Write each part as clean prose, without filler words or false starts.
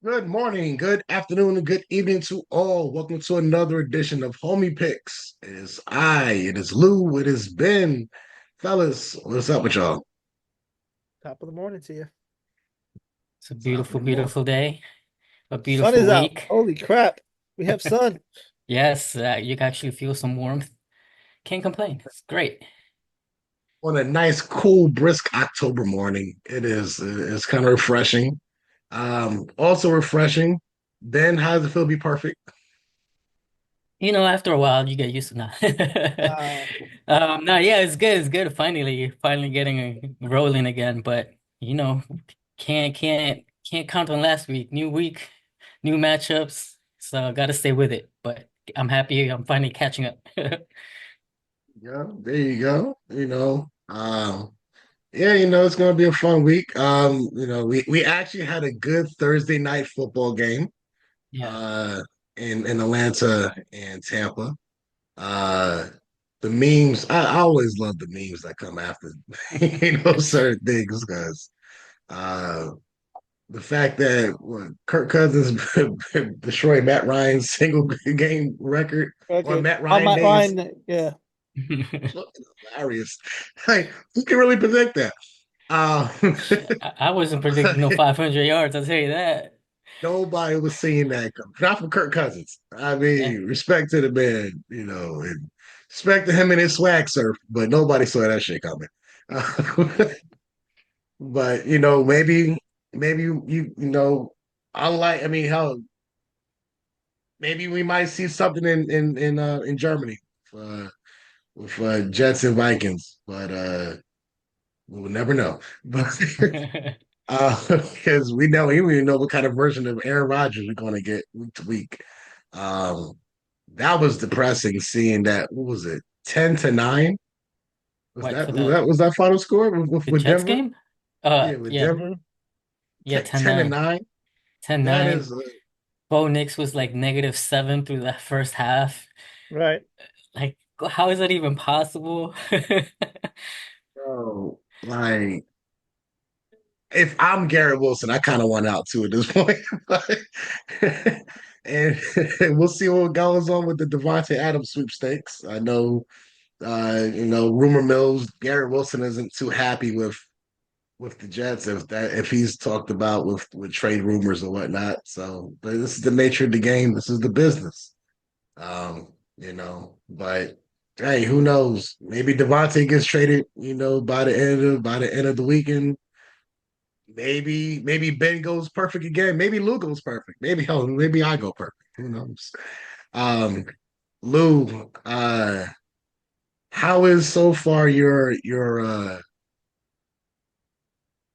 Good morning, good afternoon, and good evening to all. Welcome to another edition of Homie Picks. It is Lou, it is Ben. Fellas, what's up with y'all? Top of the morning to you. It's a Top of beautiful, the morning. beautiful day, a Sun beautiful is out. week. Holy crap. We have sun. Yes, you can actually feel some warmth. Can't complain. It's great. On a nice, cool, brisk October morning. It's kind of refreshing. Also refreshing. Ben, how does it feel to be perfect? After a while, you get used to that. Uh, No, yeah, it's good. It's good. Finally getting rolling again. But you know, can't count on last week. New week, new matchups. So I gotta stay with it. But I'm happy. I'm finally catching up. Yeah, there you go. Yeah, it's gonna be a fun week. We actually had a good Thursday night football game. Yeah. uh in Atlanta and Tampa. Uh the memes, I always love the memes that come after certain things because uh the fact that Kirk Cousins destroyed Matt Ryan's single game record on okay. Matt On Ryan my days line, yeah. was fucking hilarious. Like, who can really predict that? Uh, I wasn't predicting no 500 yards, I'll tell you that. Nobody was seeing that come. Not from Kirk Cousins. I Yeah. mean, respect to the man, and respect to him and his swag surf, but nobody saw that shit coming. But maybe unlike, I mean, hell, maybe we might see something in Germany with Jets and Vikings, but we will never know. But because we don't even know what kind of version of Aaron Rodgers we're going to get week to week. Um, that was depressing seeing that. What was it? 10-9? Was What that for was that was that final score the with Jets Denver? game? Yeah, with Yeah. Denver. Yeah, 10 and 10-9. 9. That 10-9. is Bo Nix was like -7 through that first half. Right. Like, how is that even possible? bro, like if I'm Garrett Wilson, I kind of want out too at this point. And we'll see what goes on with the Devontae Adams sweepstakes. I know, rumor mills, Garrett Wilson isn't too happy with the Jets if he's talked about with trade rumors and whatnot. So, but this is the nature of the game. This is the business. But hey, who knows? Maybe Devontae gets traded, by the end of the weekend. Maybe Ben goes perfect again. Maybe Lou goes perfect. Maybe I go perfect. Who knows? Um, Lou, how is so far your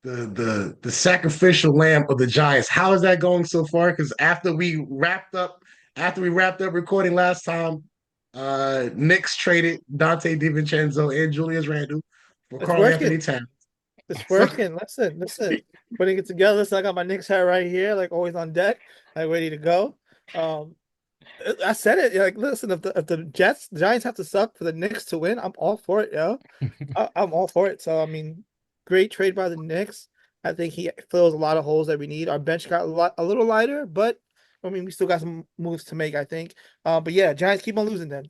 the sacrificial lamb of the Giants? How is that going so far? Because after we wrapped up recording last time, Knicks traded Dante DiVincenzo and Julius Randle for It's Carl working. Anthony Towns. It's So, working. Listen. Putting it together. So I got my Knicks hat right here, like always on deck, like ready to go. Um, I said it. Like, listen, if the Giants have to suck for the Knicks to win, I'm all for it, yo. I'm all for it. So I mean, great trade by the Knicks. I think he fills a lot of holes that we need. Our bench got a little lighter, but I mean, we still got some moves to make, I think. But yeah, Giants keep on losing. Then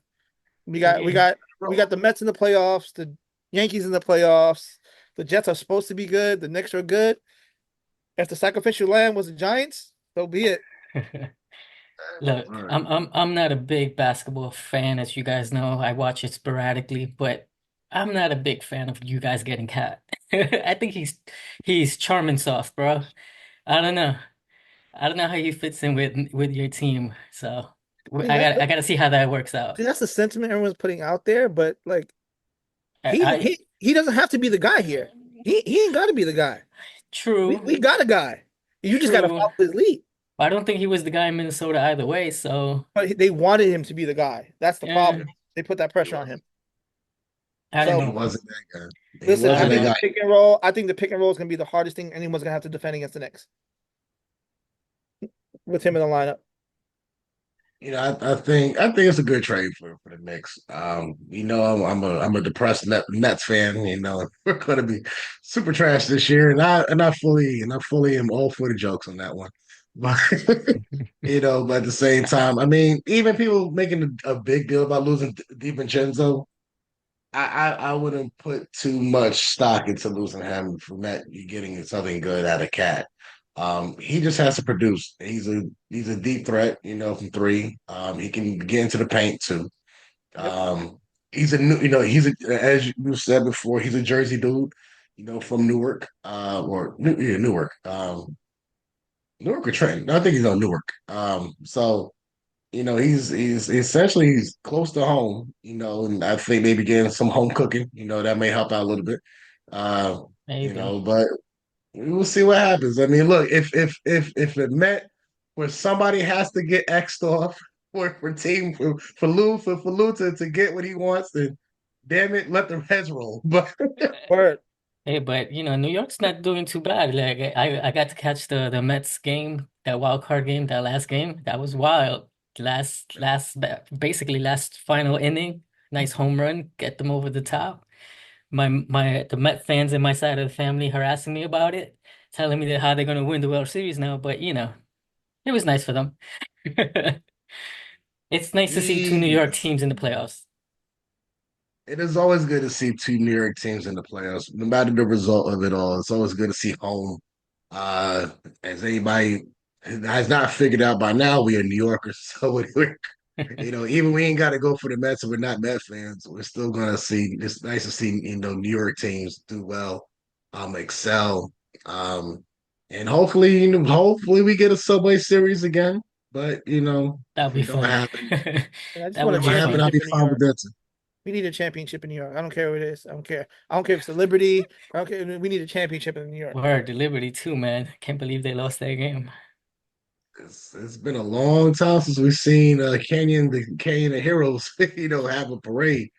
we got we Yeah. got we got the Mets in the playoffs, the Yankees in the playoffs. The Jets are supposed to be good. The Knicks are good. If the sacrificial lamb was the Giants, so be it. all Look, right. I'm not a big basketball fan, as you guys know. I watch it sporadically, but I'm not a big fan of you guys getting cat. I think he's charming soft, bro. I don't know. I don't know how he fits in with your team. So I mean, I gotta see how that works out. that's the sentiment everyone's putting out there, but like I, he I he he doesn't have to be the guy here. He ain't got to be the guy. We true, we got a guy. You just got to true. follow his lead. I don't think he was the guy in Minnesota either way. So But they wanted him to be the guy. That's the yeah, problem. They put that He pressure on him. wasn't. I don't So He know. wasn't that guy. He listen, I I wasn't don't that think the know. guy. pick and roll. I think the pick and roll is going to be the hardest thing anyone's going to have to defend against the Knicks with him in the lineup. I think it's a good trade for the Knicks. I'm a depressed Nets fan. We're gonna be super trash this year, and I fully am all for the jokes on that one. But but at the same time, I mean, even people making a big deal about losing DiVincenzo, I wouldn't put too much stock into losing him from that. You getting something good out of Cat. He just has to produce. He's a deep threat, from three. He can get into the paint too. Yep. Um, he's a new, as you said before, he's a Jersey dude, from Newark, Newark, Newark or Trenton. I think he's on Newark. So he's essentially he's close to home, and I think maybe getting some home cooking, that may help out a little bit. Maybe. But we will see what happens. I mean, look, if it meant where somebody has to get X'd off for team for Lou to get what he wants, then damn it, let the Reds roll. But Word. Hey, but New York's not doing too bad. Like I got to catch the Mets game, that wild card game, that last game. That was wild. Basically last final inning. Nice home run, get them over the top. The Met fans in my side of the family harassing me about it, telling me that how they're gonna win the World Series now. But it was nice for them. It's nice to see two New York yes, teams in the playoffs. it is always good to see two New York teams in the playoffs, no matter the result of it all. It's always good to see home. Uh, as anybody has not figured out by now, we are New Yorkers, so even we ain't got to go for the Mets, and we're not Met fans. We're still gonna see. It's nice to see New York teams do well, excel, and hopefully we get a Subway Series again. But That'll if be it don't fun. happen, And I just That want a would be I'll fun. be championship in New fine with York. that too. We need a championship in New York. I don't care what it is. I don't care. I don't care if it's the Liberty. I don't care. We need a championship in New York. Word, the Liberty too, man. Can't believe they lost that game. It's been a long time since we've seen the Canyon of Heroes, have a parade.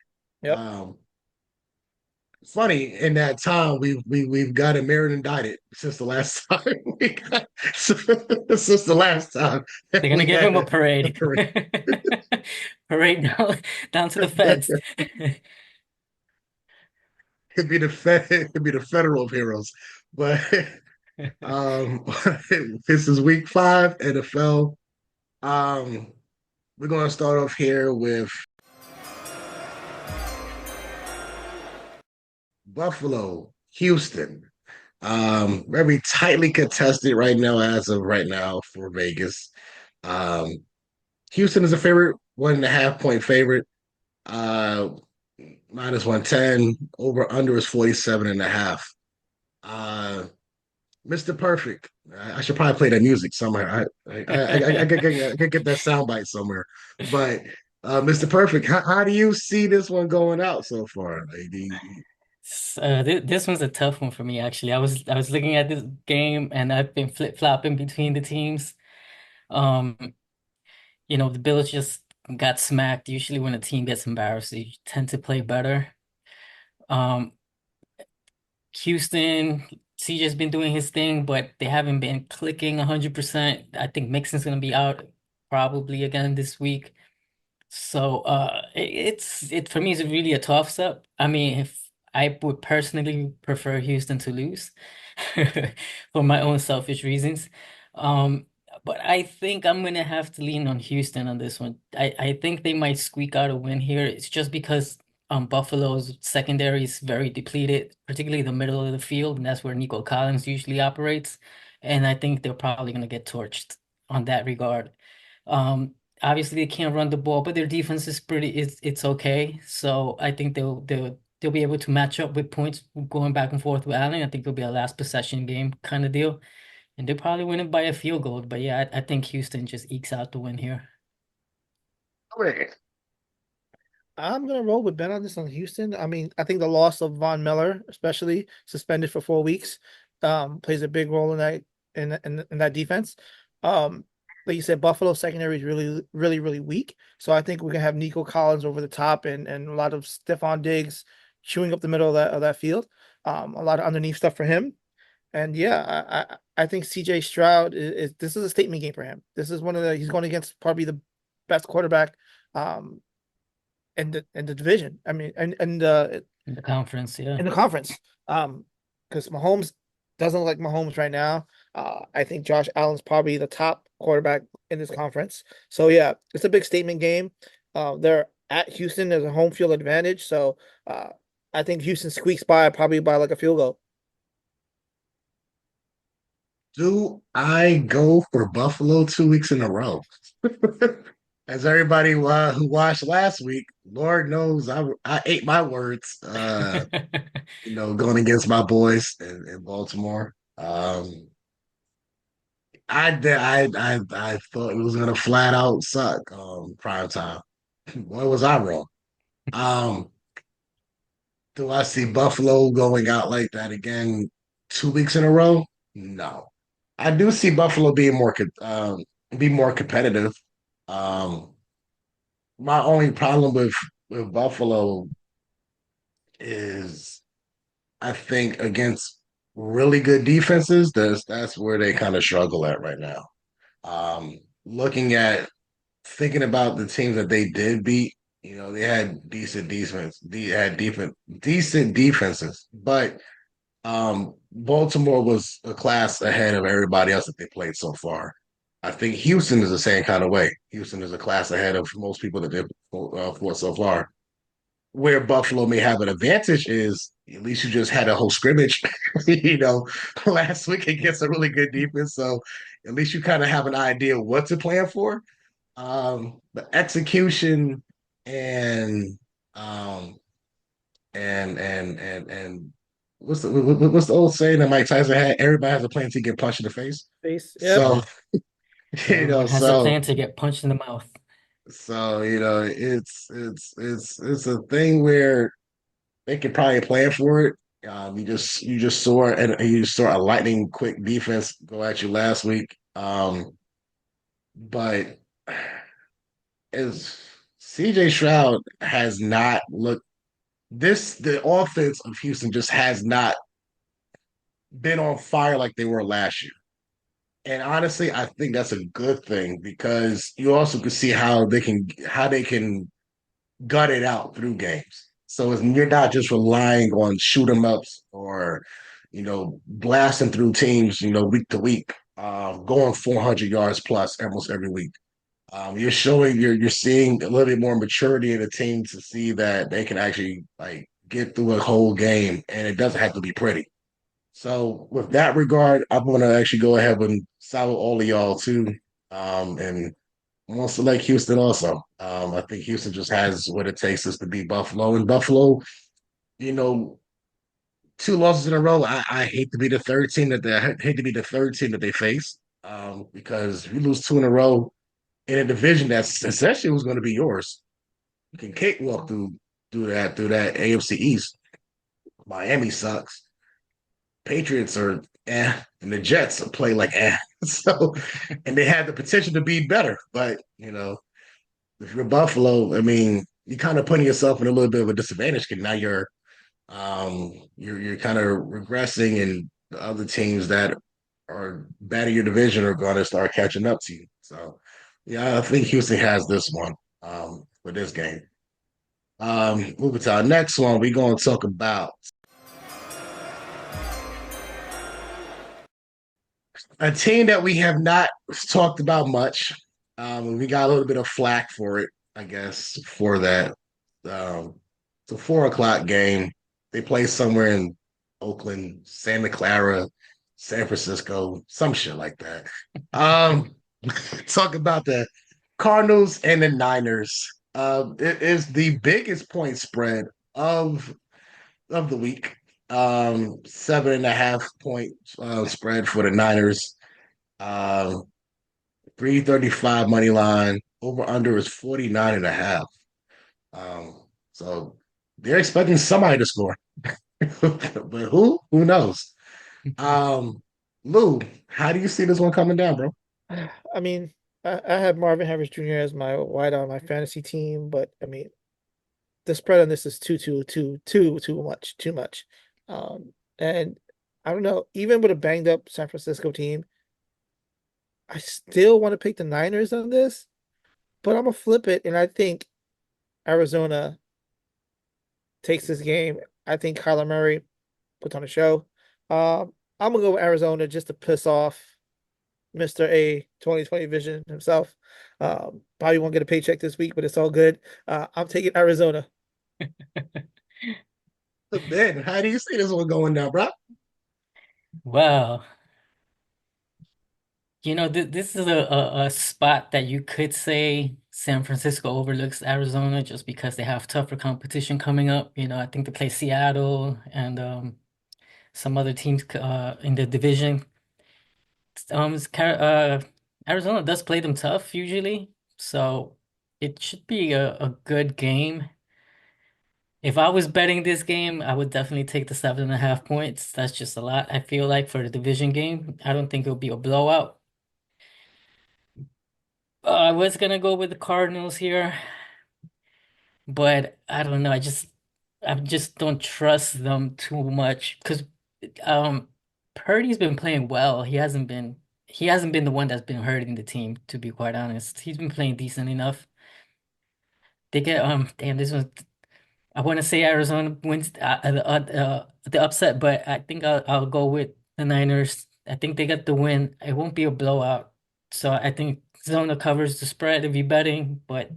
Yep. Um, Funny in that time we've got him married and indicted since the last time since the last time They're gonna we give had him a a parade. parade. Parade down to the feds. It'd be the federal of heroes. But um this is week 5 NFL. Um we're gonna start off here with Buffalo, Houston. Very tightly contested right now, as of right now for Vegas. Um, Houston is a favorite, 1.5 point favorite. Uh, -110. Over under is 47.5. Uh, Mr. Perfect. I should probably play that music somewhere. I could get that soundbite somewhere. But Mr. Perfect, how do you see this one going out so far? Like, This one's a tough one for me, actually. I was looking at this game and I've been flip-flopping between the teams. Um, the Bills just got smacked. Usually when a team gets embarrassed, they tend to play better. Um, Houston, CJ's been doing his thing, but they haven't been clicking 100%. I think Mixon's gonna be out probably again this week. So it for me it's really a toss up. I mean, if I would personally prefer Houston to lose for my own selfish reasons. Um, but I think I'm gonna have to lean on Houston on this one. I think they might squeak out a win here. It's just because Buffalo's secondary is very depleted, particularly the middle of the field, and that's where Nico Collins usually operates. And I think they're probably gonna get torched on that regard. Um, Obviously they can't run the ball, but their defense is it's okay. So I think they'll be able to match up with points going back and forth with Allen. I think it'll be a last possession game kind of deal. And they'll probably win it by a field goal. But yeah, I think Houston just ekes out the win here. I'm gonna roll with Ben on this on Houston. I mean, I think the loss of Von Miller, especially suspended for 4 weeks, plays a big role in that defense. Like you said, Buffalo secondary is really, really, really weak. So I think we're gonna have Nico Collins over the top and a lot of Stephon Diggs chewing up the middle of that field. A lot of underneath stuff for him. And yeah, I think CJ Stroud is this is a statement game for him. This is one of the he's going against probably the best quarterback in the division. I mean, in the conference, yeah. in the conference. Because Mahomes doesn't look like Mahomes right now. I think Josh Allen's probably the top quarterback in this conference. So yeah, it's a big statement game. They're at Houston. There's a home field advantage. So I think Houston squeaks by probably by like a field goal. Do I go for Buffalo 2 weeks in a row? As everybody who watched last week, Lord knows I ate my words. Going against my boys in Baltimore. I thought it was gonna flat out suck prime time. Boy, was I wrong. Um, do I see Buffalo going out like that again 2 weeks in a row? No. I do see Buffalo being be more competitive. Um, my only problem with Buffalo is I think against really good defenses, that's where they kind of struggle at right now. Looking at thinking about the teams that they did beat, they had decent defenses, but Baltimore was a class ahead of everybody else that they played so far. I think Houston is the same kind of way. Houston is a class ahead of most people that they've fought so far. Where Buffalo may have an advantage is at least you just had a whole scrimmage, last week against a really good defense. So at least you kind of have an idea what to plan for. The execution and um and what's the old saying that Mike Tyson had? Everybody has a plan to get punched in the face. Face. Yep. So Yeah. Everyone has a so plan to get punched in the mouth. it's a thing where they could probably plan for it. You just saw a lightning quick defense go at you last week. But as CJ Stroud has not looked the offense of Houston just has not been on fire like they were last year. And honestly, I think that's a good thing because you also can see how they can gut it out through games. So you're not just relying on shoot 'em ups or blasting through teams week to week, going 400 yards plus almost every week. You're seeing a little bit more maturity in the team to see that they can actually like get through a whole game and it doesn't have to be pretty. So with that regard, I'm gonna actually go ahead and side with all of y'all too. And I'm gonna select Houston also. I think Houston just has what it takes us to beat Buffalo. And Buffalo, you know, 2 losses in a row. I hate to be the third team I hate to be the third team that they face. Because if you lose two in a row in a division that's essentially was going to be yours, you can cakewalk through that AFC East. Miami sucks. Patriots are and the Jets play like eh. So, and they had the potential to be better, but if you're Buffalo, I mean, you're kind of putting yourself in a little bit of a disadvantage because now you're kind of regressing, and the other teams that are bad in your division are going to start catching up to you. So, yeah, I think Houston has this one for this game. Moving to our next one, we're going to talk about a team that we have not talked about much. We got a little bit of flack for it, I guess, for that. It's a 4 o'clock game. They play somewhere in Oakland, Santa Clara, San Francisco, some shit like that. Um, talk about the Cardinals and the Niners. It is the biggest point spread of the week. 7.5 point spread for the Niners. 335 money line. Over under is 49 and a half. So they're expecting somebody to score. But who? Who knows? Lou, how do you see this one coming down, bro? I mean, I have Marvin Harris Jr. as my wide on my fantasy team, but I mean, the spread on this is too much, too much. And I don't know, even with a banged up San Francisco team, I still want to pick the Niners on this. but I'm gonna flip it, and I think Arizona takes this game. I think Kyler Murray puts on a show. I'm gonna go with Arizona just to piss off Mr. A 2020 Vision himself. Probably won't get a paycheck this week, but it's all good. I'm taking Arizona. Ben, how do you see this one going down, bro? Well, this is a spot that you could say San Francisco overlooks Arizona just because they have tougher competition coming up. I think they play Seattle and some other teams in the division. Arizona does play them tough usually, so it should be a good game. If I was betting this game, I would definitely take the 7.5 points. That's just a lot, I feel like, for the division game. I don't think it'll be a blowout. I was gonna go with the Cardinals here, but I don't know. I just don't trust them too much because um Purdy's been playing well. He hasn't been the one that's been hurting the team, to be quite honest. He's been playing decent enough. They get damn this one. I want to say Arizona wins the upset, but I think I'll go with the Niners. I think they get the win. It won't be a blowout, so I think Zona covers the spread if you're betting, but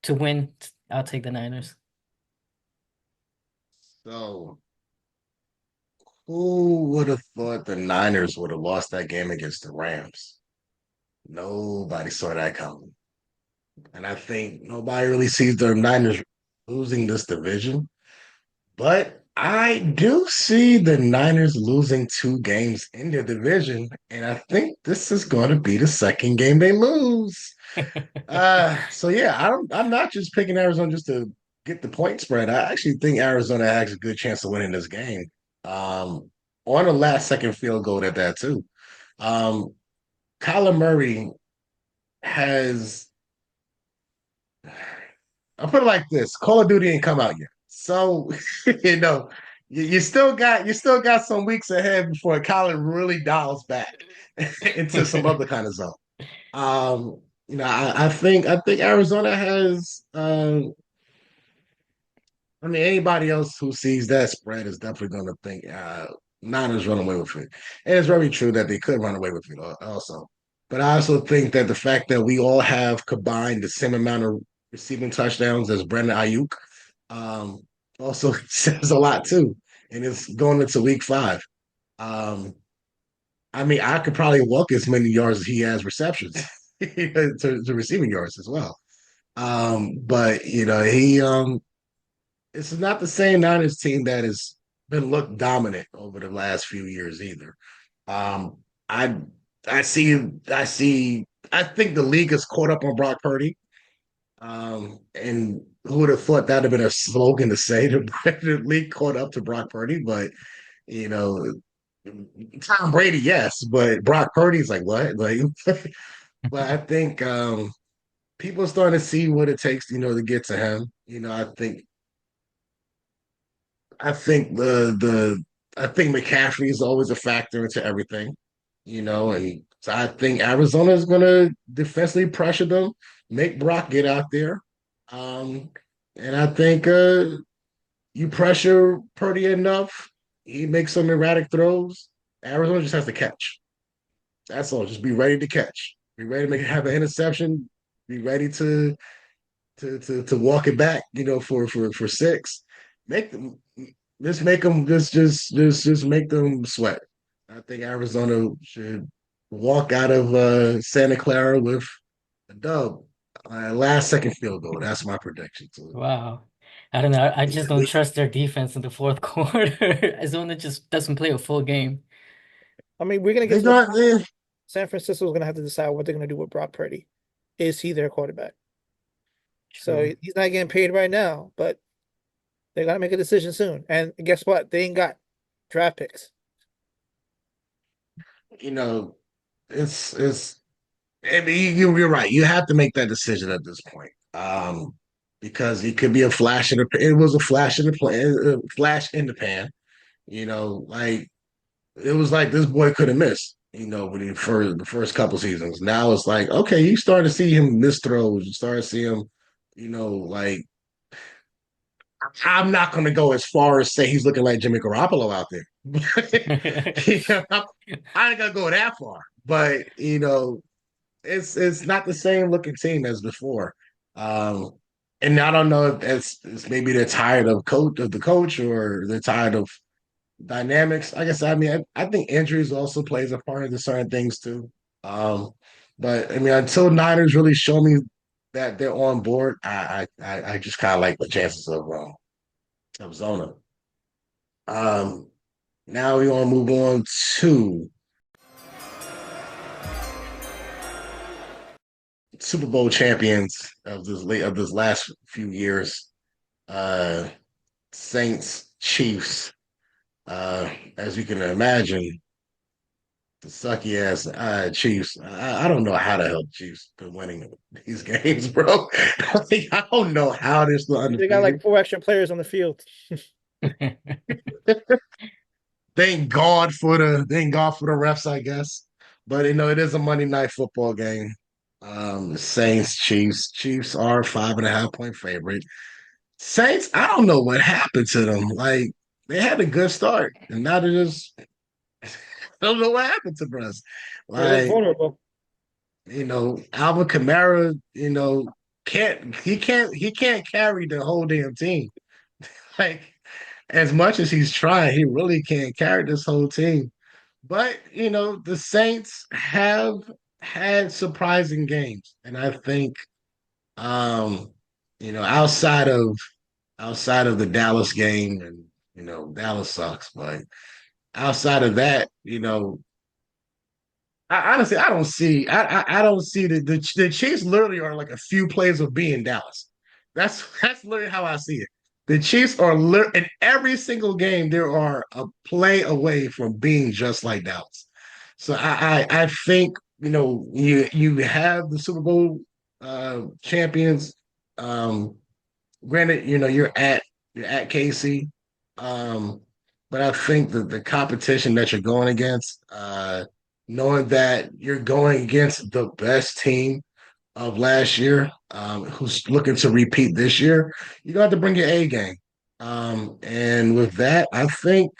to win, I'll take the Niners. So, who would have thought the Niners would have lost that game against the Rams? Nobody saw that coming. And I think nobody really sees the Niners losing this division. But I do see the Niners losing two games in their division. And I think this is going to be the second game they lose. So yeah, I'm not just picking Arizona just to get the point spread. I actually think Arizona has a good chance of winning this game. Um, on a last second field goal at that too. Um, Kyler Murray has I'll put it like this: Call of Duty ain't come out yet, so you know you still got some weeks ahead before Kyler really dials back into some other kind of zone. I think Arizona has. I mean, anybody else who sees that spread is definitely going to think Niners run away with it. And it's very true that they could run away with it also. But I also think that the fact that we all have combined the same amount of receiving touchdowns as Brandon Ayuk um, also says a lot too. And it's going into week 5. Um, I mean, I could probably walk as many yards as he has receptions to receiving yards as well. But it's not the same Niners team that has been looked dominant over the last few years either. Um, I I think the league is caught up on Brock Purdy. And who would have thought that'd have been a slogan to say to the league caught up to Brock Purdy, but you know, Tom Brady, yes, but Brock Purdy's like what? Like but I think people are starting to see what it takes, to get to him. I think McCaffrey is always a factor into everything, and so I think Arizona is going to defensively pressure them, make Brock get out there, um, and I think you pressure Purdy enough, he makes some erratic throws. Arizona just has to catch. That's all. Just be ready to catch. Be ready to have an interception. Be ready to walk it back, for 6. Make them just make them just make them sweat. I think Arizona should walk out of Santa Clara with a dub. Last second field goal. That's my prediction too. Wow. I don't know. I just don't trust their defense in the fourth quarter. Arizona just doesn't play a full game. I mean, we're gonna get They to the got point. San Francisco's gonna have to decide what they're gonna do with Brock Purdy. Is he their quarterback? So True. he's not getting paid right now, but they gotta make a decision soon. And guess what? They ain't got draft picks. you know, it's I mean, you're right. You have to make that decision at this point. Because it could be a flash in the it was a flash in the flash in the pan. Like it was like this boy could have missed. when the first couple seasons. Now it's like, okay, you start to see him miss throws. You start to see him, like I'm not going to go as far as say he's looking like Jimmy Garoppolo out there. I ain't gonna go that far, but it's not the same looking team as before. Um, and I don't know if it's maybe they're tired of the coach or they're tired of dynamics. I guess I think injuries also plays a part into certain things too. Um, but I mean, until Niners really show me that they're on board, I just kind of like the chances of Zona. Um, Now we want to move on to Super Bowl champions of this last few years. Uh, Saints, Chiefs. As you can imagine, the sucky ass Chiefs. I don't know how the hell the Chiefs been winning these games, bro. I don't know how they're still They got like undefeated. 4 extra players on the field. Thank God for the refs, I guess. But it is a Monday night football game. Saints, Chiefs. Chiefs are 5.5 point favorite. Saints, I don't know what happened to them. Like they had a good start, and now they just I don't know what happened to us. They look Like, vulnerable. Alvin Kamara, can't carry the whole damn team. Like, as much as he's trying, he really can't carry this whole team. But the Saints have had surprising games, and I think um, outside of the Dallas game, and Dallas sucks, but outside of that, honestly, I don't see the Chiefs literally are like a few plays of being Dallas. That's literally how I see it. The Chiefs are in every single game. There are a play away from being just like Dallas. So I think you have the Super Bowl champions. Um, Granted, you're at KC, um, but I think that the competition that you're going against, knowing that you're going against the best team of last year, who's looking to repeat this year, you got to bring your A game. And with that, I think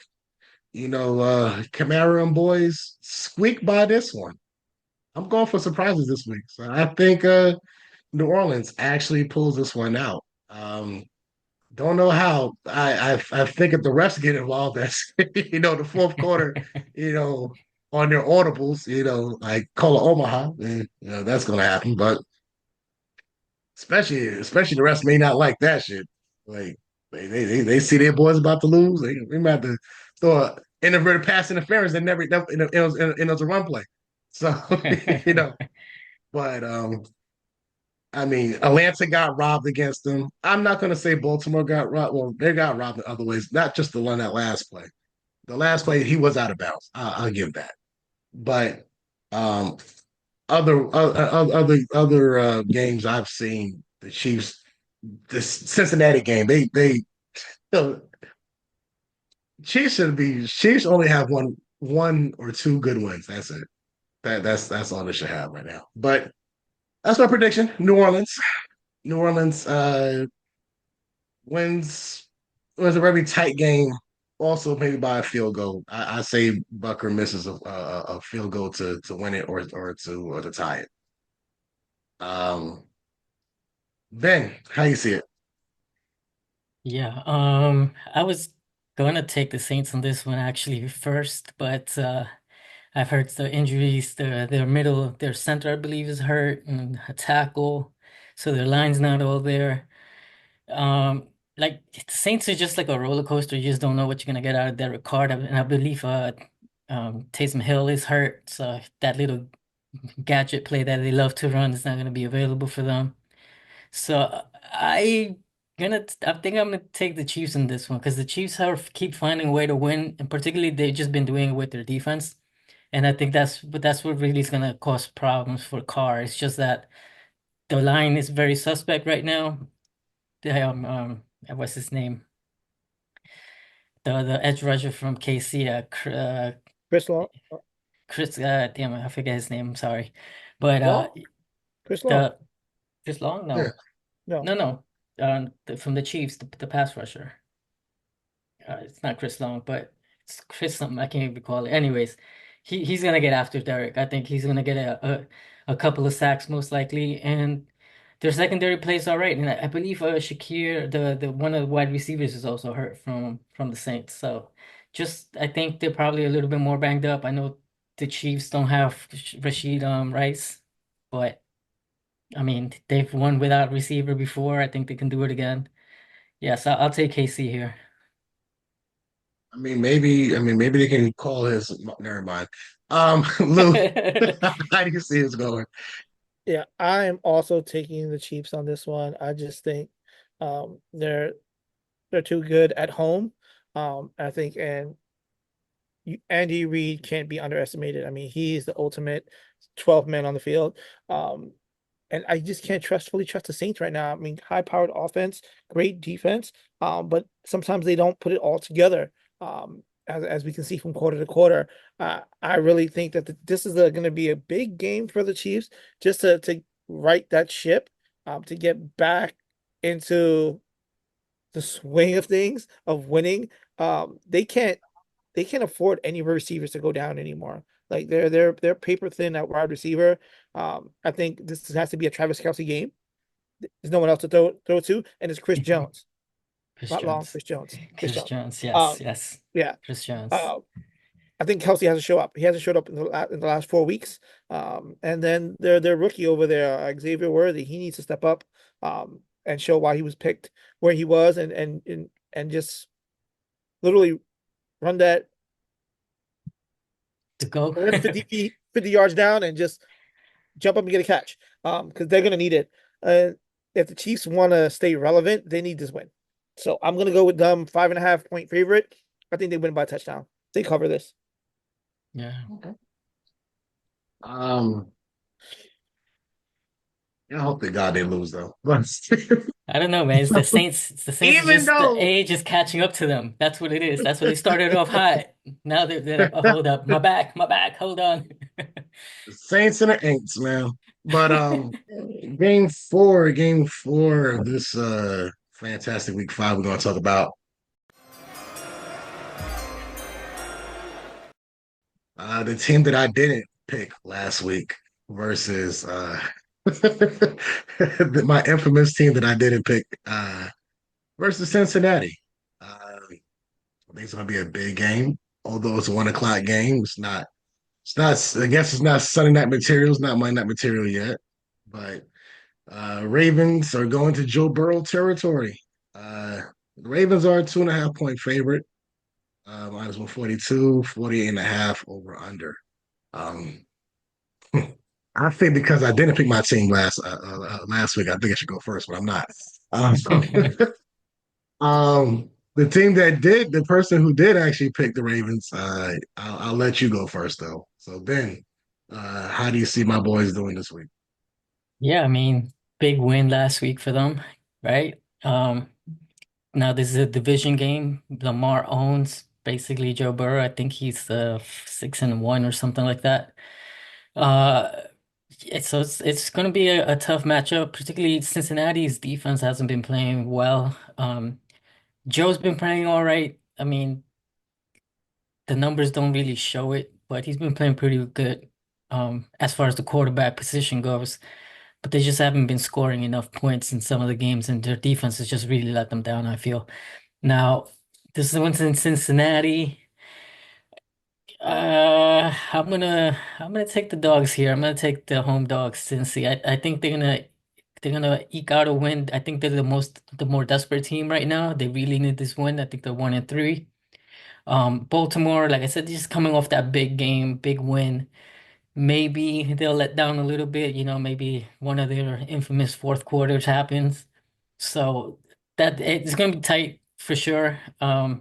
Camaro and boys squeak by this one. I'm going for surprises this week, so I think New Orleans actually pulls this one out. Don't know how. I think if the refs get involved, that's the fourth quarter, you know, on their audibles, like call it Omaha, and that's gonna happen. But especially the refs may not like that shit. Like they see their boys about to lose, they might have to throw a inverted pass interference and never it was a run play. So but I mean, Atlanta got robbed against them. I'm not going to say Baltimore got robbed. Well, they got robbed in other ways, not just the one that last play. The last play, he was out of bounds. I'll give that. But um, other games I've seen, the Chiefs, the Cincinnati game, they the Chiefs only have one or two good wins. That's it. That's all they should have right now. But that's my prediction. New Orleans wins was a very tight game. Also, maybe by a field goal. I say Bucker misses a field goal to win it or to tie it. Um, Ben, how you see it? Yeah, I was gonna take the Saints on this one actually first, but I've heard the injuries, their center I believe is hurt and a tackle, so their line's not all there. Like the Saints are just like a roller coaster. You just don't know what you're gonna get out of Derek Carr, and I believe Taysom Hill is hurt, so that little gadget play that they love to run is not gonna be available for them. So I think I'm gonna take the Chiefs in this one because the Chiefs have keep finding a way to win, and particularly they've just been doing it with their defense. And I think that's what really is gonna cause problems for Carr. It's just that the line is very suspect right now. What's his name? The edge rusher from KC, Chris Long. Chris, damn it, I forget his name. I'm sorry, but Long? Chris Long? the Chris Long, Yeah. no, No. no, no, from the Chiefs, the pass rusher. It's not Chris Long, but it's Chris something. I can't even recall it. Anyways, he's gonna get after Derek. I think he's gonna get a couple of sacks most likely, and their secondary plays all right. And I believe Shakir, the one of the wide receivers, is also hurt from the Saints. So just I think they're probably a little bit more banged up. I know the Chiefs don't have Rashid Rice, but I mean they've won without receiver before. I think they can do it again. Yes, I'll take KC here. maybe they can call his. Never mind. Lou, how do you see it's going? Yeah, I am also taking the Chiefs on this one. I just think they're too good at home. I think Andy Reid can't be underestimated. I mean, he's the ultimate 12 man on the field. Um, and I just can't fully trust the Saints right now. I mean, high powered offense, great defense, but sometimes they don't put it all together. As we can see from quarter to quarter, I really think that this is going to be a big game for the Chiefs just to right that ship, to get back into the swing of things of winning. They can't afford any receivers to go down anymore. Like they're paper thin at wide receiver. I think this has to be a Travis Kelce game. There's no one else to throw to, and it's Chris Jones, Chris not long. Jones. Chris Jones. Chris Chris Jones. Jones. Yes, Um, yes. yeah. Chris Jones. Uh, I think Kelsey hasn't show up. He hasn't showed up in the last 4 weeks. And then their rookie over there, Xavier Worthy, he needs to step up, and show why he was picked where he was, and just literally run that To go. run 50 feet, 50 yards down, and just jump up and get a catch. Because they're gonna need it. If the Chiefs want to stay relevant, they need this win. So I'm gonna go with them 5.5 point favorite. I think they win by a touchdown. They cover this. Yeah. Okay. Um, I hope to God they lose though. But I don't know, man. It's the Saints. It's the Saints is even just the though age is catching up to them. That's what it is. That's what they started off hot. Now they're like, oh, hold up, my back, hold on. the Saints and the Aints, man. But game four of this fantastic week five we're gonna talk about the team that I didn't pick last week versus my infamous team that I didn't pick versus Cincinnati. I think it's going to be a big game, although it's a 1 o'clock game. It's not. It's not. I guess it's not Sunday night material. It's not Monday night material yet. But Ravens are going to Joe Burrow territory. The Ravens are a 2.5 point favorite. Minus 142, 48 and a half over under. Um, I think because I didn't pick my team last week, I think I should go first, but I'm not. Um, the team that did, the person who did actually pick the Ravens, I'll let you go first though. So Ben, how do you see my boys doing this week? Yeah, I mean, big win last week for them, right? Now this is a division game. Lamar owns basically Joe Burrow. I think he's 6-1 or something like that. Uh, so it's going to be a tough matchup, particularly Cincinnati's defense hasn't been playing well. Joe's been playing all right. I mean, the numbers don't really show it, but he's been playing pretty good as far as the quarterback position goes. But they just haven't been scoring enough points in some of the games, and their defense has just really let them down, I feel. Now, this is one's in Cincinnati. I'm gonna take the dogs here. I'm gonna take the home dogs, Cincy. I think they're gonna eke out a win. I think they're the more desperate team right now. They really need this win. I think they're 1-3. Baltimore, like I said, just coming off that big game, big win. Maybe they'll let down a little bit, maybe one of their infamous fourth quarters happens. So that it's gonna be tight for sure. I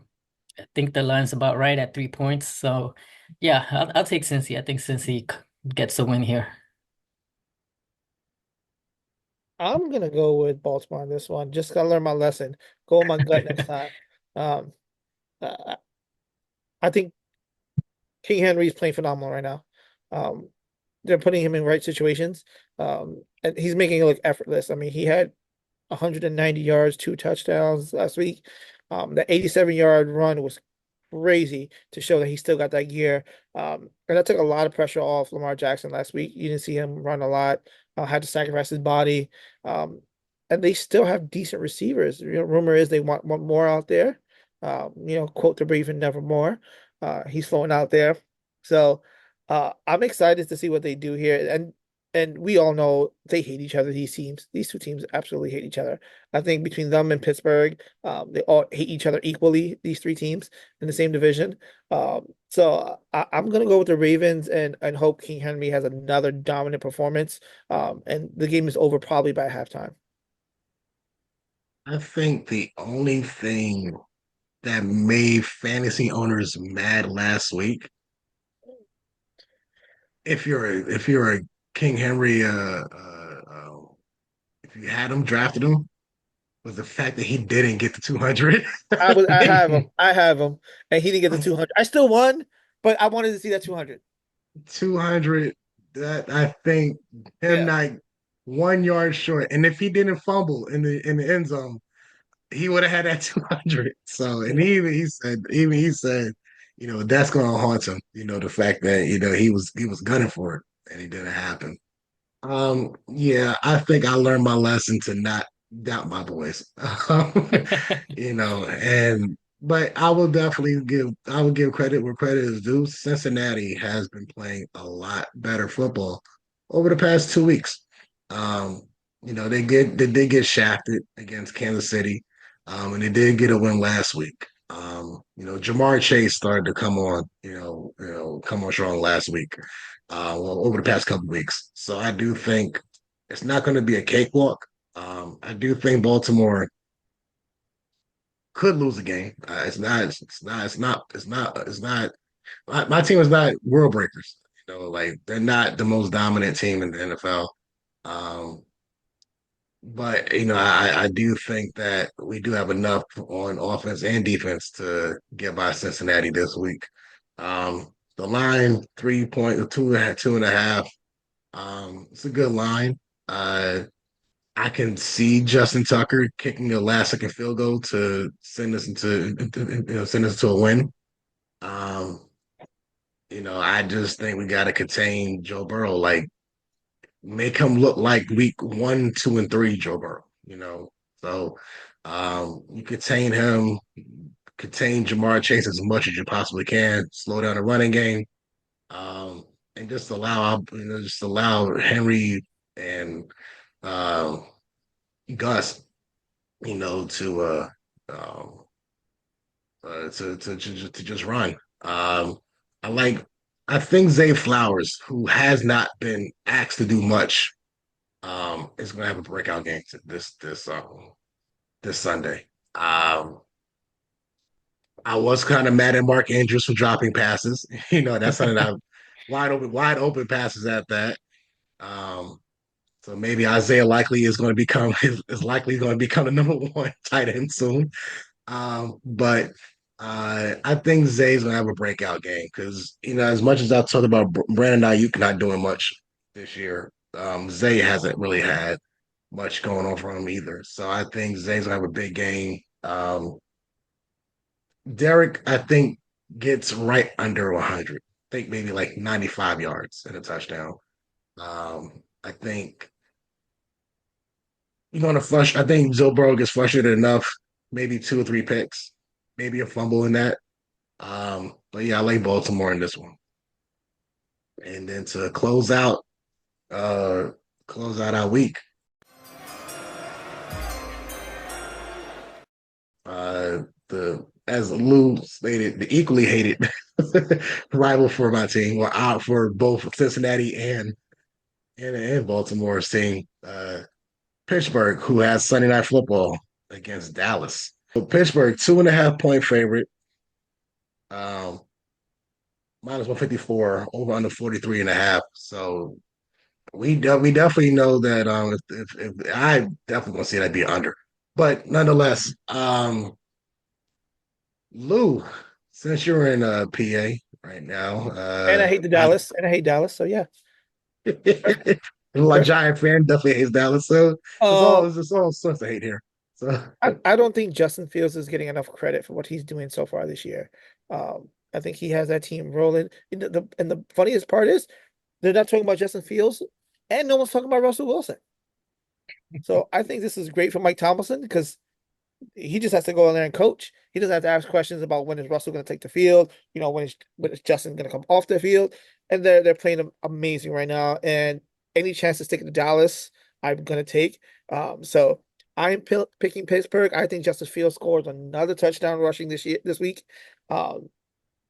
think the line's about right at 3 points. So yeah, I'll take Cincy. I think Cincy gets the win here. I'm gonna go with Baltimore on this one. Just gotta learn my lesson. Go on my gut next time. Um, I I think King Henry's playing phenomenal right now. Um, they're putting him in right situations. And he's making it look effortless. I mean, he had 190 yards, 2 touchdowns last week. The 87-yard run was crazy to show that he still got that gear. And that took a lot of pressure off Lamar Jackson last week. You didn't see him run a lot, had to sacrifice his body. And they still have decent receivers. Rumor is they want more out there. Quote the Brave and nevermore. He's flowing out there. So I'm excited to see what they do here. And we all know they hate each other. These two teams absolutely hate each other. I think between them and Pittsburgh, they all hate each other equally, these three teams in the same division. So I'm gonna go with the Ravens and hope King Henry has another dominant performance. And the game is over probably by halftime. I think the only thing that made fantasy owners mad last week, if you're a King Henry, if you had him drafted him, was the fact that he didn't get the 200. I have him, and he didn't get the 200. I still won, but I wanted to see that 200. 200. That I think him Yeah. not 1 yard short, and if he didn't fumble in the end zone, he would have had that 200. So, and Yeah. even he said, that's going to haunt him. The fact that he was gunning for it and it didn't happen. Yeah, I think I learned my lesson to not doubt my boys. And but I will give credit where credit is due. Cincinnati has been playing a lot better football over the past 2 weeks. Um, they did get shafted against Kansas City. And they did get a win last week. Jamar Chase started to come on strong last week, well, over the past couple weeks. So I do think it's not going to be a cakewalk. I do think Baltimore could lose a game. It's not. It's not. It's not. It's not. It's not. My team is not world breakers. Like they're not the most dominant team in the NFL. Um, but I do think that we do have enough on offense and defense to get by Cincinnati this week. The line 3 point, 2.5. It's a good line. I can see Justin Tucker kicking a last second field goal to send us to a win. Um, I just think we got to contain Joe Burrow, like make him look like week 1, 2, and 3 Joe Burrow. So you contain Jamar Chase as much as you possibly can, slow down the running game, um, and just allow Henry and uh, Gus, to um, to just run. I like. I think Zay Flowers, who has not been asked to do much, is going to have a breakout game this Sunday. I was kind of mad at Mark Andrews for dropping passes. That's something that wide open passes at that. Um, so maybe Isaiah likely is going to become is likely going to become the number one tight end soon. But I think Zay's gonna have a breakout game because as much as I talked about Brandon Ayuk not doing much this year, Zay hasn't really had much going on for him either. So I think Zay's gonna have a big game. Derek, I think, gets right under 100. I think maybe like 95 yards and a touchdown. I think you're gonna flush. I think Joe Burrow gets frustrated enough, maybe 2 or 3 picks, maybe a fumble in that. But yeah, I like Baltimore in this one. And then to uh, close out our week, the as Lou stated, the equally hated rival for my team, or out for both Cincinnati and Baltimore's team, Pittsburgh, who has Sunday Night Football against Dallas. So Pittsburgh, 2.5 point favorite, um, minus 154, over under 43.5. So we definitely know that if I definitely want to see that be under. But nonetheless, Lou, since you're in PA, right now. And I hate the I Dallas, and I hate Dallas. So yeah. I'm a Giant fan, definitely hates Dallas. So Uh, it's all sorts of hate here. So I don't think Justin Fields is getting enough credit for what he's doing so far this year. I think he has that team rolling. And the funniest part is they're not talking about Justin Fields, and no one's talking about Russell Wilson. So I think this is great for Mike Tomlinson because he just has to go in there and coach. He doesn't have to ask questions about when is Russell going to take the field, when is Justin going to come off the field. And they're playing amazing right now. And any chance to stick to Dallas, I'm going to take. So I'm picking Pittsburgh. I think Justin Fields scores another touchdown rushing this week. Um,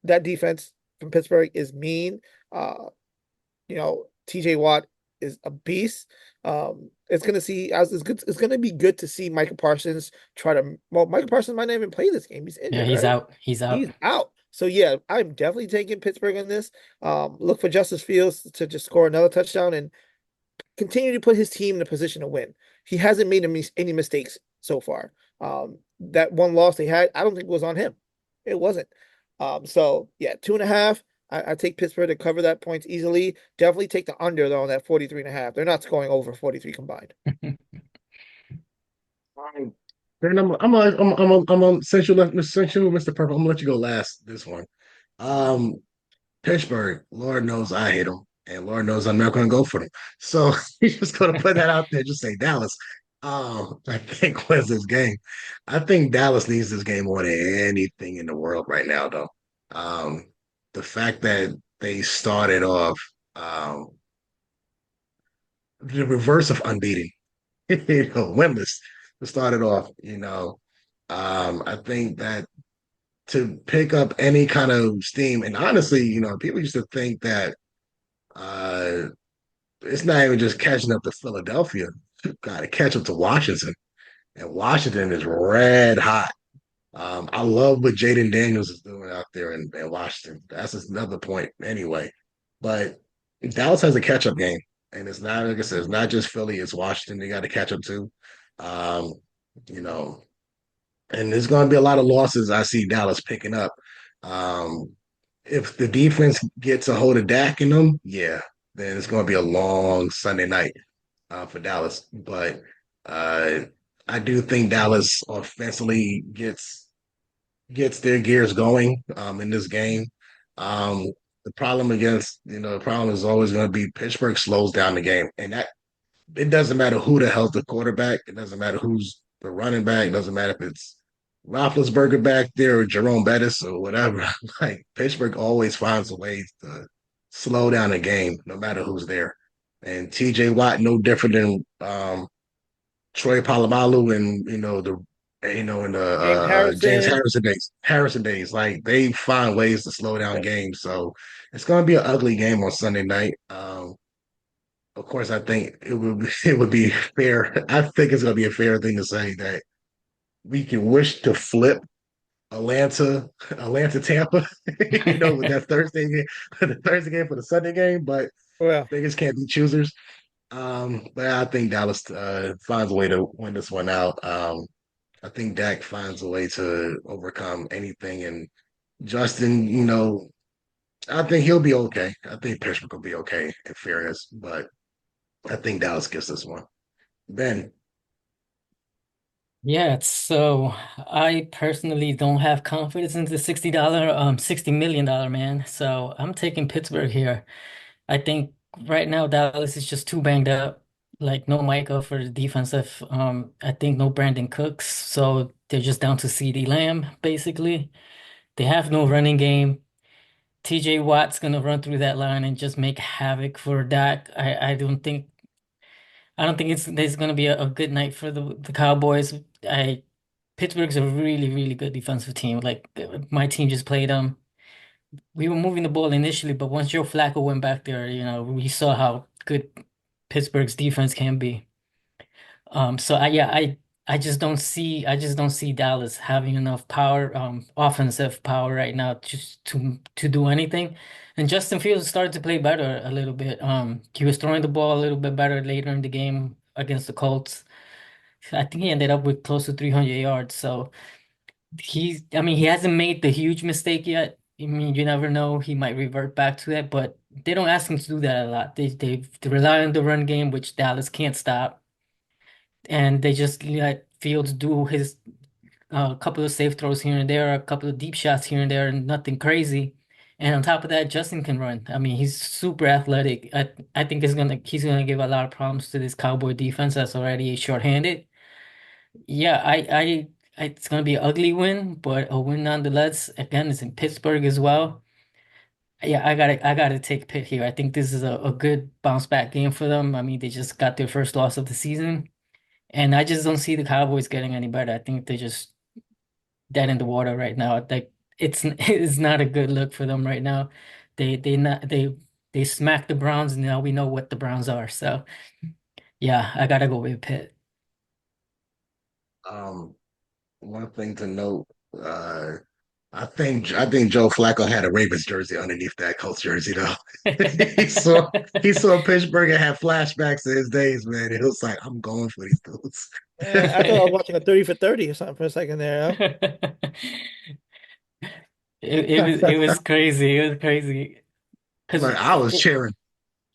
that defense from Pittsburgh is mean. TJ Watt is a beast. It's gonna see as it's good. It's gonna be good to see Michael Parsons try to. Well, Michael Parsons might not even play this game. He's Yeah, injured, he's right? out. He's out. He's out. So yeah, I'm definitely taking Pittsburgh on this. Look for Justice Fields to just score another touchdown and continue to put his team in a position to win. He hasn't made any mistakes so far. That one loss they had, I don't think it was on him. It wasn't. So yeah, 2.5. I take Pittsburgh to cover that points easily. Definitely take the under though on that 43.5. They're not scoring over 43 combined. then I'm since you Mr. Purple, I'm gonna let you go last this one. Um, Pittsburgh, Lord knows I hate them, and Lord knows I'm not going to go for them. So he's just going to put that out there. Just say Dallas. I think wins this game. I think Dallas needs this game more than anything in the world right now, though. Um, the fact that they started off the reverse of unbeaten, winless to start it off. I think that to pick up any kind of steam, and honestly, people used to think that Uh, it's not even just catching up to Philadelphia. Got to catch up to Washington, and Washington is red hot. I love what Jaden Daniels is doing out there in Washington. That's another point anyway. But Dallas has a catch up game, and it's not like I said, it's not just Philly, it's Washington. They got to catch up to. Um, you know, and there's going to be a lot of losses I see Dallas picking up. Um, if the defense gets a hold of Dak in them, yeah, then it's going to be a long Sunday night for Dallas. But uh, I do think Dallas offensively gets their gears going in this game. Um, the problem is always going to be Pittsburgh slows down the game, and that it doesn't matter who the hell's the quarterback. It doesn't matter who's the running back. It doesn't matter if it's Roethlisberger back there or Jerome Bettis or whatever. Like Pittsburgh always finds a way to slow down a game, no matter who's there. And T.J. Watt, no different than Troy Polamalu and in the James James Harrison. Harrison days, like they find ways to slow down games. So it's going to be an ugly game on Sunday night. Of course, I think it would be fair. I think it's going to be a fair thing to say that we can wish to flip Atlanta, Tampa, with that Thursday game, the Thursday game for the Sunday game, but Well, they just can't be choosers. But I think Dallas finds a way to win this one out. I think Dak finds a way to overcome anything, and Justin, I think he'll be okay. I think Pittsburgh will be okay in fairness, but I think Dallas gets this one. Ben, Yeah, so I personally don't have confidence in the $60 man. So I'm taking Pittsburgh here. I think right now Dallas is just too banged up. Like no Micah for the defensive. I think no Brandon Cooks. So they're just down to CeeDee Lamb, basically. They have no running game. TJ Watt's gonna run through that line and just make havoc for Dak. I don't think it's gonna be a good night for the Cowboys. I Pittsburgh's a really, really good defensive team. Like my team just played them. We were moving the ball initially, but once Joe Flacco went back there, we saw how good Pittsburgh's defense can be. So I just don't see Dallas having enough power, offensive power right now just to do anything. And Justin Fields started to play better a little bit. He was throwing the ball a little bit better later in the game against the Colts. I think he ended up with close to 300 yards. So I mean, he hasn't made the huge mistake yet. I mean, you never know. He might revert back to that, but they don't ask him to do that a lot. They rely on the run game, which Dallas can't stop, and they just let Fields do his couple of safe throws here and there, a couple of deep shots here and there, and nothing crazy. And on top of that, Justin can run. I mean, he's super athletic. I think he's gonna give a lot of problems to this Cowboy defense that's already shorthanded. Yeah, it's gonna be an ugly win, but a win nonetheless. Again, it's in Pittsburgh as well. Yeah, I gotta take Pitt here. I think this is a good bounce back game for them. I mean, they just got their first loss of the season, and I just don't see the Cowboys getting any better. I think they're just dead in the water right now. Like it's not a good look for them right now. They not they smacked the Browns, and now we know what the Browns are. So yeah, I gotta go with Pitt. Um, one thing to note, uh, I think Joe Flacco had a Ravens jersey underneath that Colts jersey though. he saw he saw Pittsburgh and had flashbacks to his days, man. It was like, I'm going for these dudes. I thought I was watching a 30 for 30 or something for a second there. It was crazy. It was crazy because Like I was cheering.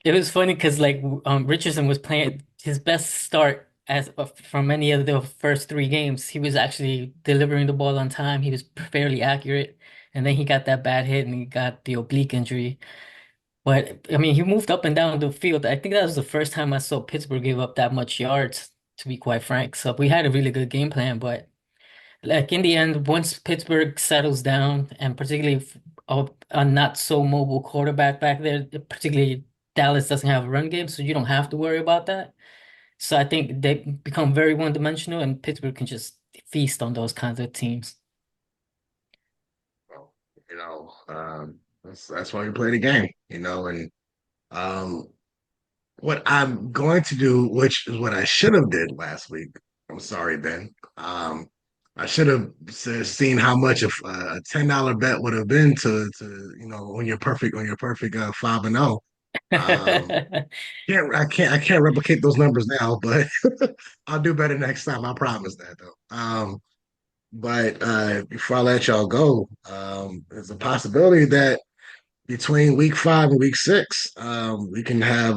it was funny because like Richardson was playing his best start as from any of the first three games. He was actually delivering the ball on time. He was fairly accurate, and then he got that bad hit and he got the oblique injury. But I mean, he moved up and down the field. I think that was the first time I saw Pittsburgh give up that much yards, to be quite frank. So we had a really good game plan, but like in the end, once Pittsburgh settles down, and particularly if a not so mobile quarterback back there, particularly Dallas doesn't have a run game, so you don't have to worry about that. So I think they become very one-dimensional, and Pittsburgh can just feast on those kinds of teams. Well, that's why we play the game, and um what I'm going to do, which is what I should have did last week. I'm sorry, Ben. I should have seen how much a $10 bet would have been to on your perfect 5-0. Um, I can't replicate those numbers now, but I'll do better next time. I promise that though. But before I let y'all go, there's a possibility that between week 5 and week 6, we can have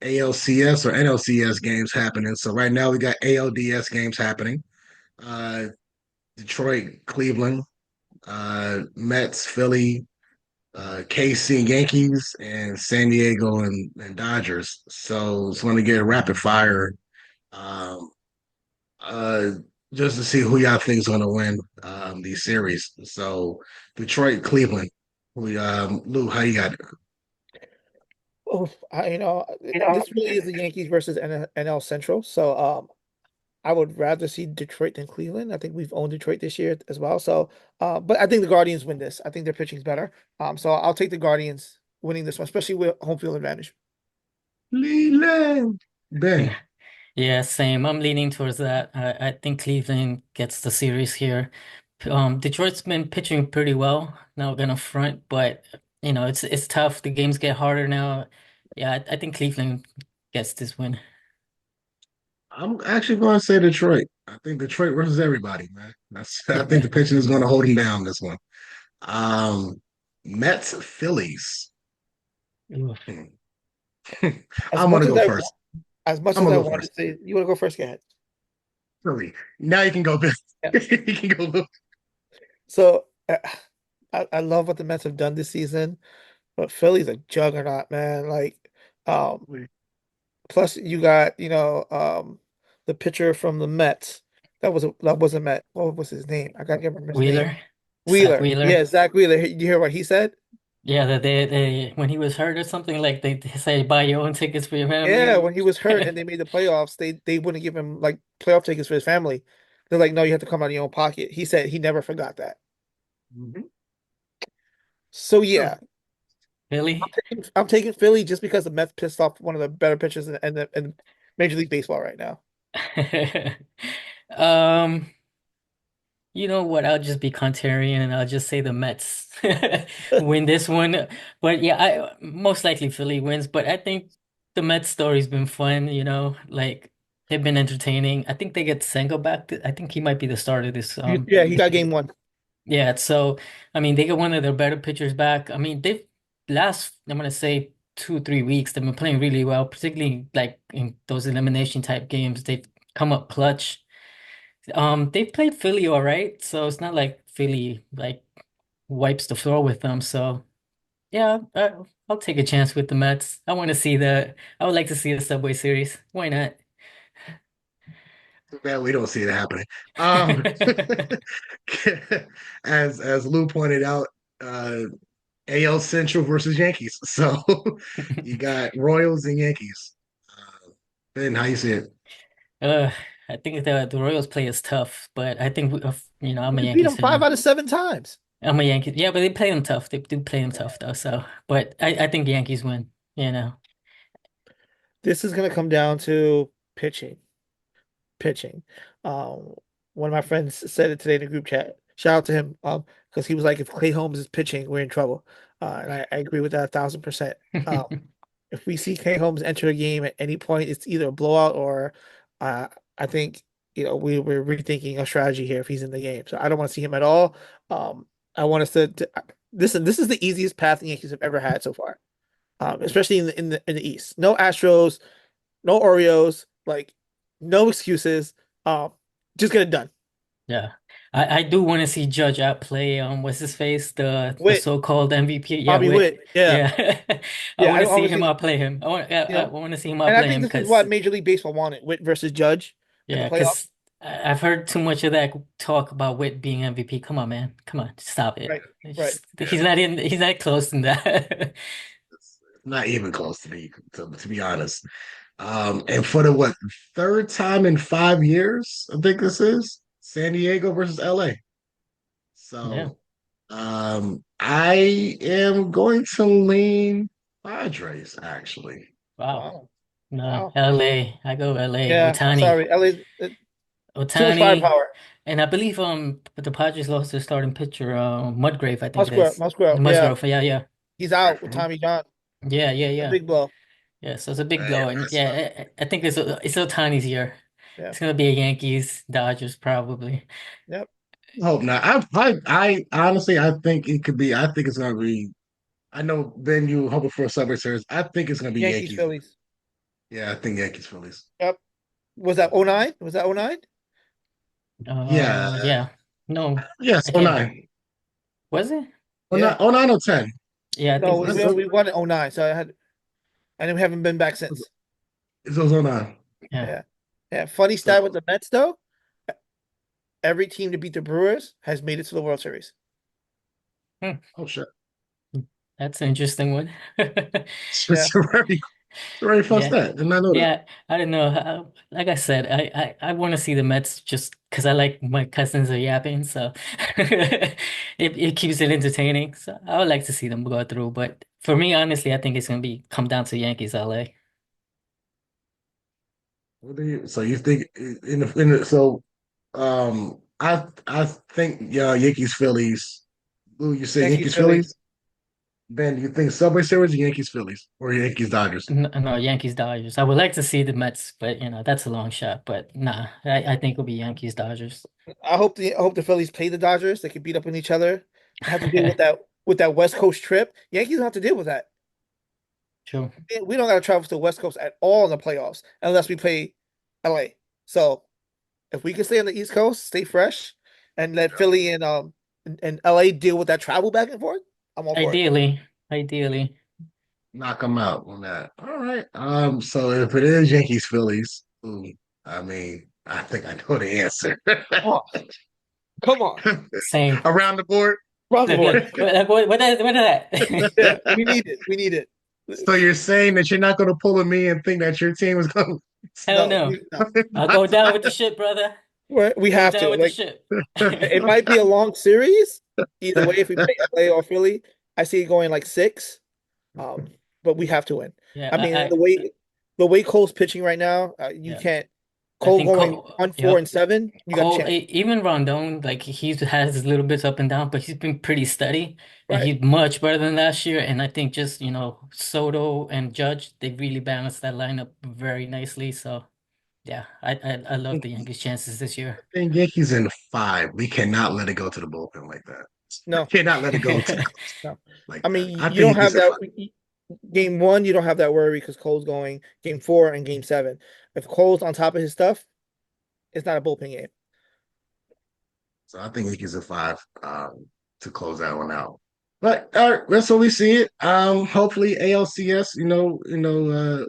ALCS or NLCS games happening. So right now we got ALDS games happening. Uh, Detroit, Cleveland, Mets, Philly, KC, Yankees, and San Diego and Dodgers. So let me get a rapid fire. Um, uh, just to see who y'all think is going to win these series. So Detroit, Cleveland. Lou, how you got it? Oh, this really is the Yankees versus NL Central. So I would rather see Detroit than Cleveland. I think we've owned Detroit this year as well. So but I think the Guardians win this. I think their pitching is better. So I'll take the Guardians winning this one, especially with home field advantage. Leland. Ben. Yeah, same. I'm leaning towards that. I think Cleveland gets the series here. Detroit's been pitching pretty well, not gonna front, but it's tough. The games get harder now. Yeah, I think Cleveland gets this win. I'm actually going to say Detroit. I think Detroit versus everybody, man. I think the pitching is going to hold him down this one. Um, Mets, Phillies. Oof. Hmm. As I'm going much to as go I first. as much I'm as going I to go wanted first. to say, you want to go first? Go ahead. Philly. Now you can go, Ben. Yeah. You can go, Lou. So I love what the Mets have done this season, but Philly's a juggernaut, man. Like, um, plus you got, the pitcher from the Mets. That was a Met. What was his name? I can't remember his name. Wheeler, Zach Wheeler. Yeah, Wheeler. Zach Wheeler. You hear what he said? Yeah, they when he was hurt or something, like they say buy your own tickets for your Yeah, family. when he was hurt and they made the playoffs, they wouldn't give him like playoff tickets for his family. They're like, no, you have to come out of your own pocket. He said he never forgot that. Mhm. So Philly. yeah, Philly. I'm taking Philly just because the Mets pissed off one of the better pitchers in Major League Baseball right now. Um, you know what? I'll just be contrarian and I'll just say the Mets win this one. But yeah, I most likely Philly wins, but I think the Mets story's been fun, like they've been entertaining. I think they get Senga back. I think he might be the starter this Yeah, he got game one. Yeah, so I mean they get one of their better pitchers back. I mean they've last I'm gonna say 2, 3 weeks they've been playing really well, particularly like in those elimination type games. They've come up clutch. They've played Philly all right, so it's not like Philly like wipes the floor with them. So yeah, I'll take a chance with the Mets. I would like to see the Subway Series. Why not? Too bad we don't see it happening. Um, as Lou pointed out, uh, AL Central versus Yankees. So you got Royals and Yankees. Ben, how you see it? Uh, I think the Royals play is tough, but I think I'm a We beat Yankees them five fan. out of seven times. I'm a Yankee. Yeah, but they play them tough. They do play them tough though. So, but I think Yankees win. You know. This is going to come down to pitching. Pitching. Um, One of my friends said it today in the group chat. Shout out to him. Because he was like, if Clay Holmes is pitching, we're in trouble. And I agree with that 1,000%. Um, if we see Clay Holmes enter a game at any point, it's either a blowout or uh, I think we're rethinking a strategy here if he's in the game. So I don't want to see him at all. I want us to listen. This is the easiest path the Yankees have ever had so far, especially in the East. No Astros, no Oreos, like no excuses. Um, just get it done. Yeah, I do want to see Judge outplay what's his face the Witt, so-called MVP. Yeah, Bobby Witt. Witt. Yeah, Yeah, I yeah. want I to see him obviously, outplay him. I want to see him and I outplay think him this is because what Major League Baseball wanted: Witt versus Judge in the yeah, playoffs. because I've heard too much of that talk about Witt being MVP. Come on, man. Come on, stop it. Right, right. He's not in. He's not close in that. It's not even close to be honest. And for the what third time in 5 years, I think this is San Diego versus LA. Yeah. So I am going to lean Padres actually. Wow. Wow, No, wow. LA. I go LA. Yeah, Otani. sorry, LA. Too much Otani. firepower. And I believe the Padres lost their starting pitcher, Musgrave, I think it Musgrove, is. Musgrove. Yeah, Musgrove. Yeah, yeah. he's out with Mhm. Tommy John. Yeah, yeah, A yeah. big blow. Yeah, so it's a big Man, blow. And that's yeah, I think it's Otani's year. Yeah. It's gonna be a Yankees, Dodgers probably. Yep. I hope not. I honestly I think it could be. I think it's gonna be. I know Ben, you hoping for a Subway Series. I think it's gonna be Yankees, Yankees. Phillies. Yeah, I think Yankees Phillies. Yep. Was that '09? Was that '09? Yeah, Yeah. No, yes, I oh can't. nine. Was it? Oh Yeah. nine, oh nine, oh 10. Yeah, I No, think It's, it's we won in '09, so and then we haven't been back since. it's oh 09. yeah. Yeah. Yeah. Funny So, stat with the Mets though. Every team to beat the Brewers has made it to the World Series. Hmm. oh shit. That's an interesting one. Yeah. It's a very fun Yeah. stat. Did not know that. Yeah, I don't know. Like I said, I want to see the Mets just because I like my cousins are yapping, so it keeps it entertaining. So I would like to see them go through. But for me, honestly, I think it's gonna be come down to Yankees LA. So you think so I think Yankees Phillies. Ooh, you say Yankees, Yankees Phillies. Phillies? Ben, do you think Subway Series or Yankees Phillies or Yankees Dodgers? No, Yankees Dodgers. I would like to see the Mets, but that's a long shot. But nah, I think it'll be Yankees Dodgers. I hope the Phillies play the Dodgers. They can beat up on each other. Have to deal with that West Coast trip. Yankees don't have to deal with that. True. We don't got to travel to the West Coast at all in the playoffs unless we play LA. So if we can stay on the East Coast, stay fresh, and let Philly and LA deal with that travel back and forth, I'm all for it. Ideally, ideally. Knock them out on that. All right. So if it is Yankees Phillies, ooh, I mean, I think I know the answer. Come on, come on, Same. Around the board. around the board. What is that? Yeah, we need it. We need it. So you're saying that you're not going to pull a me and think that your team is going Hell No, no. no. I'll go down with the ship, brother. We Go have down to. with the Like ship. it might be a long series. Either way, if we play LA or Philly, I see it going like six. Um, but we have to win. Yeah, I mean, the way Cole's pitching right now, you yeah. can't. I Cole think going Cole, 1-4-7, you got a chance. Even Rondon, like he's has his little bits up and down, but he's been pretty steady, and Right. he's much better than last year. And I think just Soto and Judge, they really balanced that lineup very nicely. So Yeah, I love the Yankees' chances this year. I think Yankees in 5. We cannot let it go to the bullpen like that. We No, cannot let it go to the no. like I that. mean, I you think don't Yankees have in that. 5. Game one, you don't have that worry because Cole's going game four and game seven. If Cole's on top of his stuff, it's not a bullpen game. So I think Yankees in 5 to close that one out. But all right, that's what we see it. Hopefully ALCS,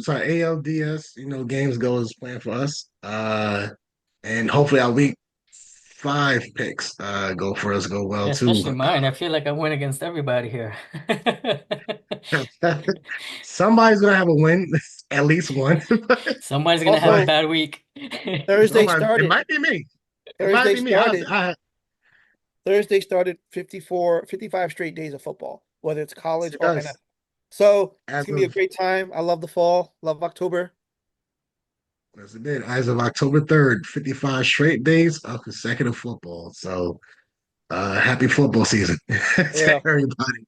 sorry, ALDS, games go as planned for us. And hopefully our week 5 picks go for us, go well Yeah, too. especially mine. I feel like I win against everybody here. Somebody's gonna have a win, at least one. Somebody's gonna have a Also, bad week. Thursday Somebody, it started. might be me. It might Thursday be me. started. I Thursday started 55 straight days of football, whether it's college it or NFL. does. So it's As gonna be a of great time. I love the fall. Love October. as it did, as of October 3rd, 55 straight days of consecutive football. So happy football season to Yeah. everybody.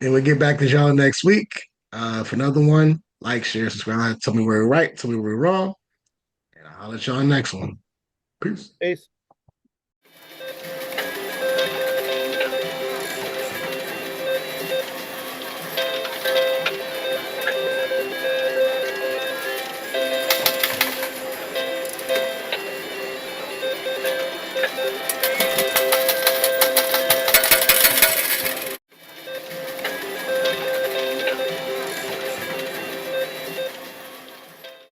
And we'll get back to y'all next week for another one. Like, share, subscribe. Tell me where we're right, tell me where we're wrong. And I'll holler at y'all next one. Peace. Peace.